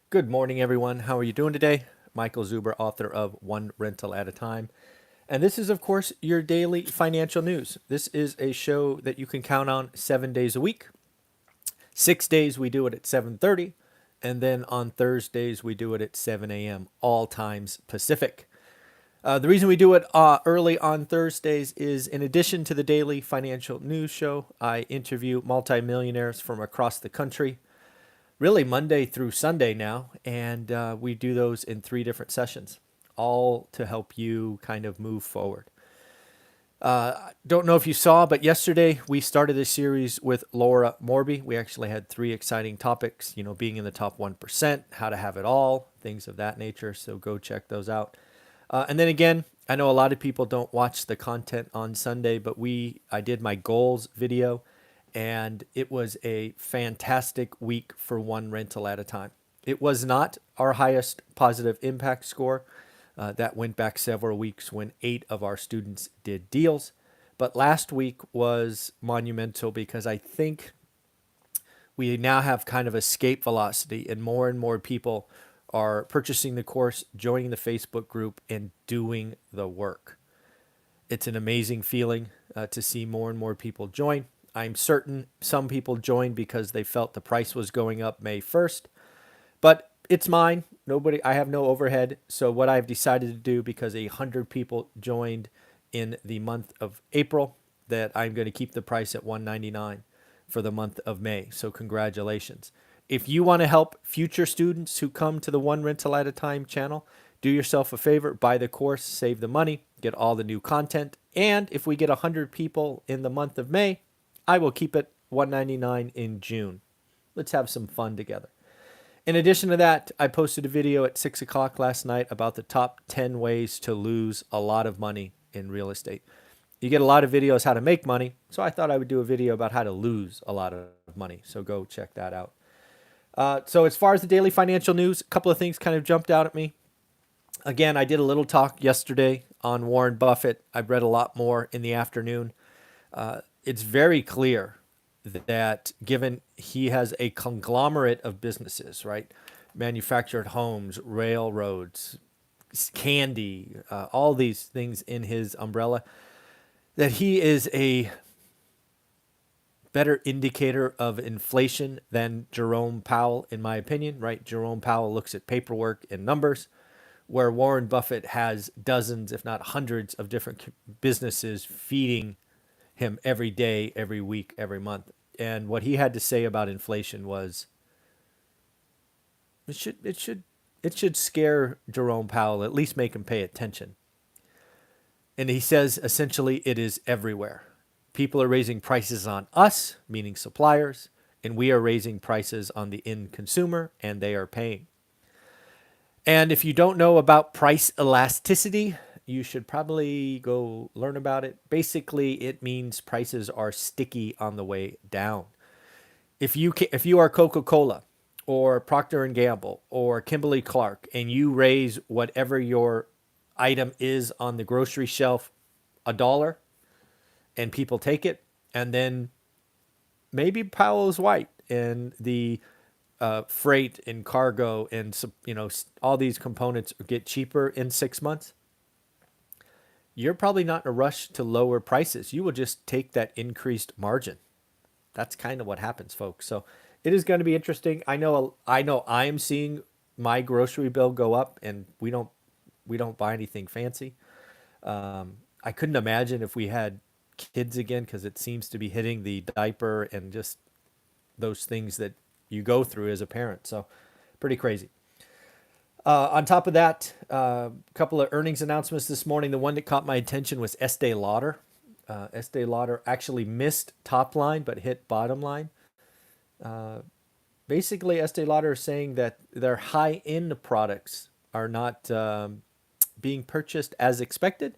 Good morning, everyone. How are you doing today? Michael Zuber, author of One Rental at a Time. And this is, of course, your daily financial news. This is a show that you can count on 7 days a week. 6 days we do it at 7:30, and then on Thursdays we do it at 7 a.m., all times Pacific. The reason we do it early on Thursdays is in addition to the daily financial news show, I interview multimillionaires from across the country really Monday through Sunday now, and we do those in 3 different sessions, all to help you kind of move forward. Don't know if you saw, but yesterday we started a series with Laura Morby. We actually had 3 exciting topics, being in the top 1%, how to have it all, things of that nature. So go check those out. And then again, I know a lot of people don't watch the content on Sunday, but I did my goals video, and it was a fantastic week for one rental at a time. It was not our highest positive impact score. That went back several weeks when 8 of our students did deals. But last week was monumental because I think we now have kind of escape velocity, and more people are purchasing the course, joining the Facebook group, and doing the work. It's an amazing feeling to see more and more people join. I'm certain some people joined because they felt the price was going up May 1st, but it's mine. I have no overhead. So what I've decided to do, because 100 people joined in the month of April, that I'm going to keep the price at $199 for the month of May. So congratulations. If you want to help future students who come to the One Rental at a Time channel, do yourself a favor, buy the course, save the money, get all the new content. And if we get 100 people in the month of May, I will keep it $199 in June. Let's have some fun together. In addition to that, I posted a video at 6 o'clock last night about the top 10 ways to lose a lot of money in real estate. You get a lot of videos how to make money, so I thought I would do a video about how to lose a lot of money. So go check that out. So as far as the daily financial news, a couple of things kind of jumped out at me. Again, I did a little talk yesterday on Warren Buffett. I've read a lot more in the afternoon. It's very clear that given he has a conglomerate of businesses, right? Manufactured homes, railroads, candy, all these things in his umbrella, that he is a better indicator of inflation than Jerome Powell, in my opinion, right? Jerome Powell looks at paperwork and numbers, where Warren Buffett has dozens, if not hundreds, of different businesses feeding him every day, every week, every month. And what he had to say about inflation was it should scare Jerome Powell, at least make him pay attention. And he says essentially it is everywhere. People are raising prices on us, meaning suppliers, and we are raising prices on the end consumer, and they are paying. And if you don't know about price elasticity, you should probably go learn about it. Basically, it means prices are sticky on the way down. If you are Coca-Cola or Procter and Gamble or Kimberly Clark, and you raise whatever your item is on the grocery shelf $1, and people take it, and then maybe Powell is right, and the freight and cargo and all these components get cheaper in 6 months, you're probably not in a rush to lower prices. You will just take that increased margin. That's kind of what happens, folks. So it is going to be interesting. I know I am seeing my grocery bill go up, and we don't buy anything fancy. I couldn't imagine if we had kids again, because it seems to be hitting the diaper and just those things that you go through as a parent. So pretty crazy. On top of that, a couple of earnings announcements this morning. The one that caught my attention was Estee Lauder. Estee Lauder actually missed top line but hit bottom line. Basically, Estee Lauder is saying that their high-end products are not being purchased as expected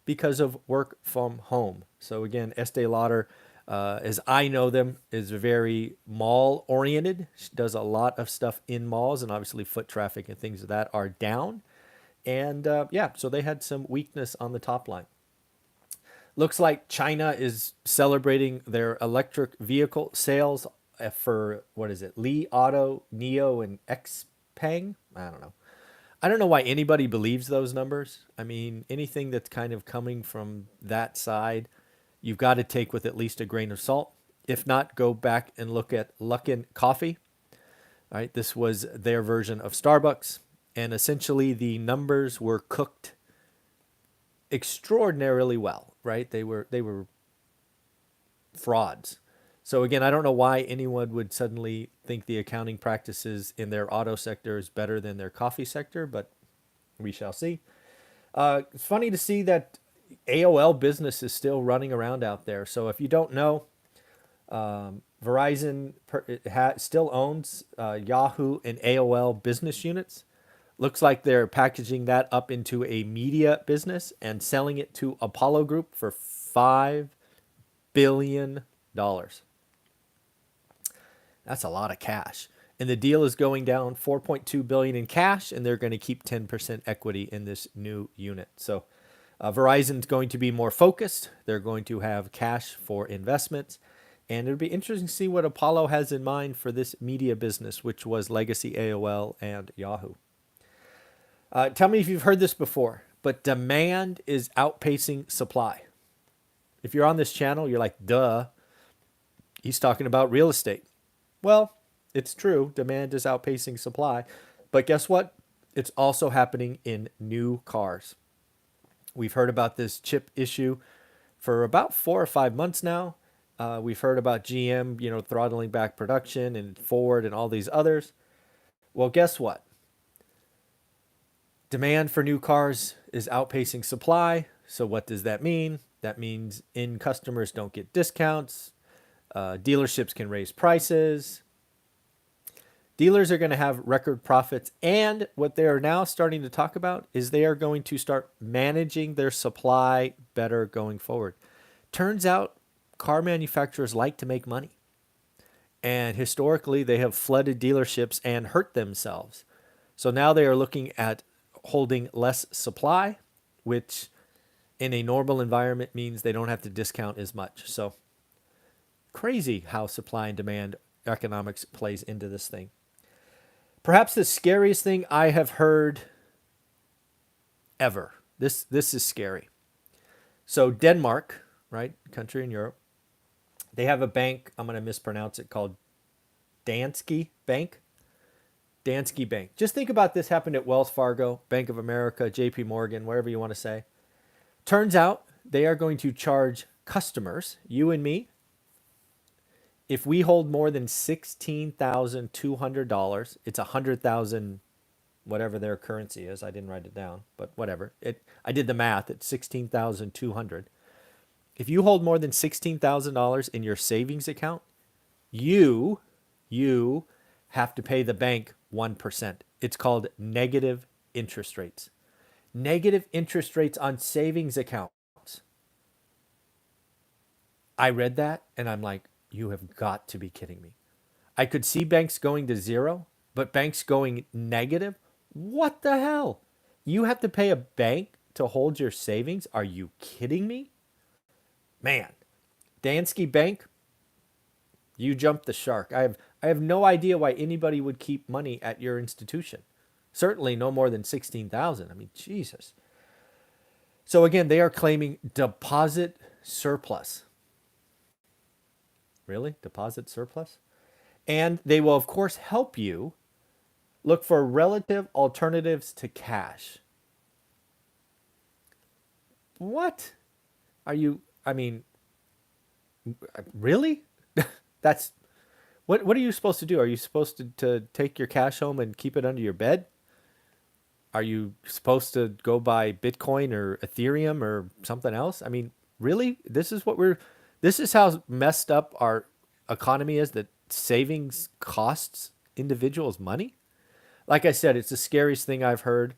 because of work from home. So again, Estee Lauder, as I know them, is very mall oriented. She does a lot of stuff in malls, and obviously foot traffic and things of that are down. And yeah, so they had some weakness on the top line. Looks like China is celebrating their electric vehicle sales for, what is it, Li Auto, Neo, and X paying. I don't know. I don't know why anybody believes those numbers. I mean, anything that's kind of coming from that side, you've got to take with at least a grain of salt. If not, go back and look at Luckin Coffee. All right, this was their version of Starbucks, and essentially the numbers were cooked extraordinarily well. Right, they were frauds. So again, I don't know why anyone would suddenly think the accounting practices in their auto sector is better than their coffee sector, but we shall see. It's funny to see that AOL business is still running around out there. So if you don't know, Verizon still owns Yahoo and AOL business units. Looks like they're packaging that up into a media business and selling it to Apollo Group for $5 billion. That's a lot of cash. And the deal is going down 4.2 billion in cash, and they're going to keep 10% equity in this new unit. So Verizon's going to be more focused. They're going to have cash for investments. And it'll be interesting to see what Apollo has in mind for this media business, which was legacy AOL and Yahoo. Tell me if you've heard this before, but demand is outpacing supply. If you're on this channel, you're like, duh, he's talking about real estate. Well, it's true. Demand is outpacing supply. But guess what? It's also happening in new cars. We've heard about this chip issue for about 4 or 5 months now. We've heard about GM, throttling back production, and Ford and all these others. Well, guess what? Demand for new cars is outpacing supply. So what does that mean? That means end customers don't get discounts. Dealerships can raise prices. Dealers are going to have record profits. And what they are now starting to talk about is they are going to start managing their supply better going forward. Turns out car manufacturers like to make money. And historically, they have flooded dealerships and hurt themselves. So now they are looking at holding less supply, which in a normal environment means they don't have to discount as much. So crazy how supply and demand economics plays into this thing. Perhaps the scariest thing I have heard ever. This is scary. So Denmark, right, country in Europe, they have a bank, I'm going to mispronounce it, called Dansky Bank. Dansky Bank. Just think about this happened at Wells Fargo, Bank of America, JP Morgan, whatever you want to say. Turns out they are going to charge customers, you and me, if we hold more than $16,200, it's 100,000, whatever their currency is. I didn't write it down, but whatever. I did the math. It's 16,200. If you hold more than $16,000 in your savings account, you have to pay the bank 1%. It's called negative interest rates. Negative interest rates on savings accounts. I read that and I'm like, you have got to be kidding me. I could see banks going to zero, but banks going negative? What the hell? You have to pay a bank to hold your savings? Are you kidding me? Man, Dansky Bank, you jumped the shark. I have no idea why anybody would keep money at your institution. Certainly no more than 16,000. I mean, Jesus. So again, they are claiming deposit surplus. Really? Deposit surplus? And they will, of course, help you look for relative alternatives to cash. What? Really? That's what are you supposed to do? Are you supposed to take your cash home and keep it under your bed? Are you supposed to go buy Bitcoin or Ethereum or something else? I mean, really? This is how messed up our economy is, that savings costs individuals money? Like I said, it's the scariest thing I've heard.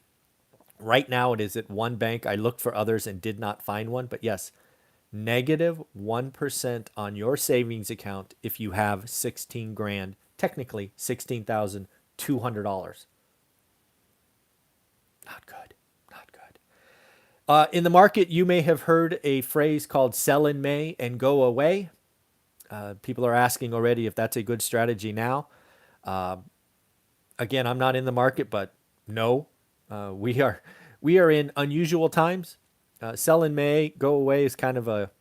Right now it is at one bank. I looked for others and did not find one. But yes, negative 1% on your savings account if you have 16 grand, technically $16,200. Not good. Not good. In the market, you may have heard a phrase called sell in May and go away. People are asking already if that's a good strategy now. again, I'm not in the market, but no, we are we are in unusual times. Sell in May, go away is kind of a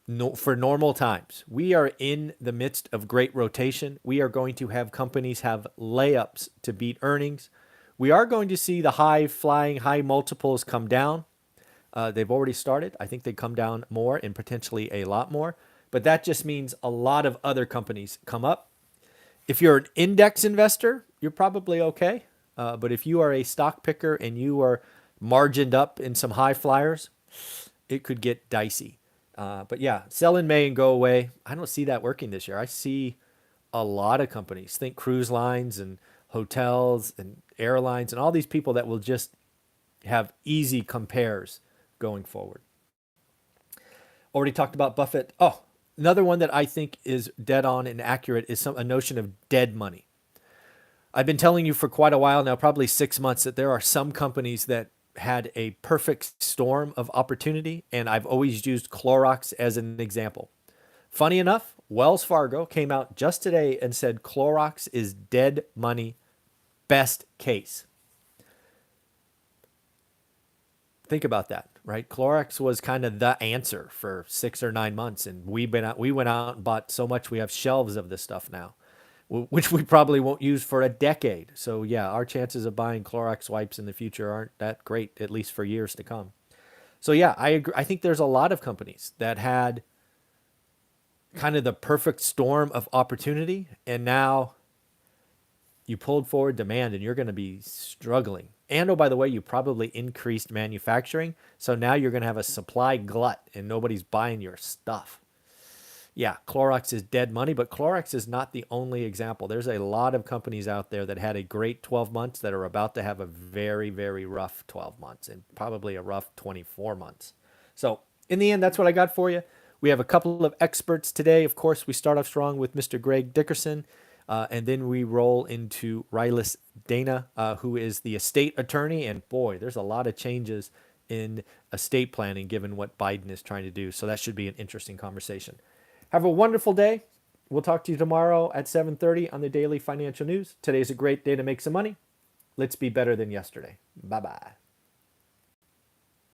no, for normal times. We are in the midst of great rotation. We are going to have companies have layups to beat earnings. We are going to see the high flying, high multiples come down. They've already started. I think they come down more and potentially a lot more. But that just means a lot of other companies come up. If you're an index investor, you're probably okay. But if you are a stock picker and you are margined up in some high flyers, it could get dicey. But yeah, sell in May and go away. I don't see that working this year. I see a lot of companies, think cruise lines and hotels and airlines and all these people that will just have easy compares going forward. Already talked about Buffett. Oh, another one that I think is dead on and accurate is a notion of dead money. I've been telling you for quite a while now, probably 6 months, that there are some companies that had a perfect storm of opportunity, and I've always used Clorox as an example. Funny enough, Wells Fargo came out just today and said Clorox is dead money, best case. Think about that, right? Clorox was kind of the answer for 6 or 9 months, and we went out and bought so much we have shelves of this stuff now, which we probably won't use for a decade. So yeah, our chances of buying Clorox wipes in the future aren't that great, at least for years to come. So yeah, I agree. I think there's a lot of companies that had kind of the perfect storm of opportunity, and now you pulled forward demand and you're going to be struggling. And oh, by the way, you probably increased manufacturing. So now you're going to have a supply glut and nobody's buying your stuff. Yeah, Clorox is dead money, but Clorox is not the only example. There's a lot of companies out there that had a great 12 months that are about to have a very, very rough 12 months and probably a rough 24 months. So in the end, that's what I got for you. We have a couple of experts today. Of course, we start off strong with Mr. Greg Dickerson, and then we roll into Rylis Dana, who is the estate attorney. And boy, there's a lot of changes in estate planning given what Biden is trying to do. So that should be an interesting conversation. Have a wonderful day. We'll talk to you tomorrow at 7:30 on the Daily Financial News. Today's a great day to make some money. Let's be better than yesterday. Bye-bye.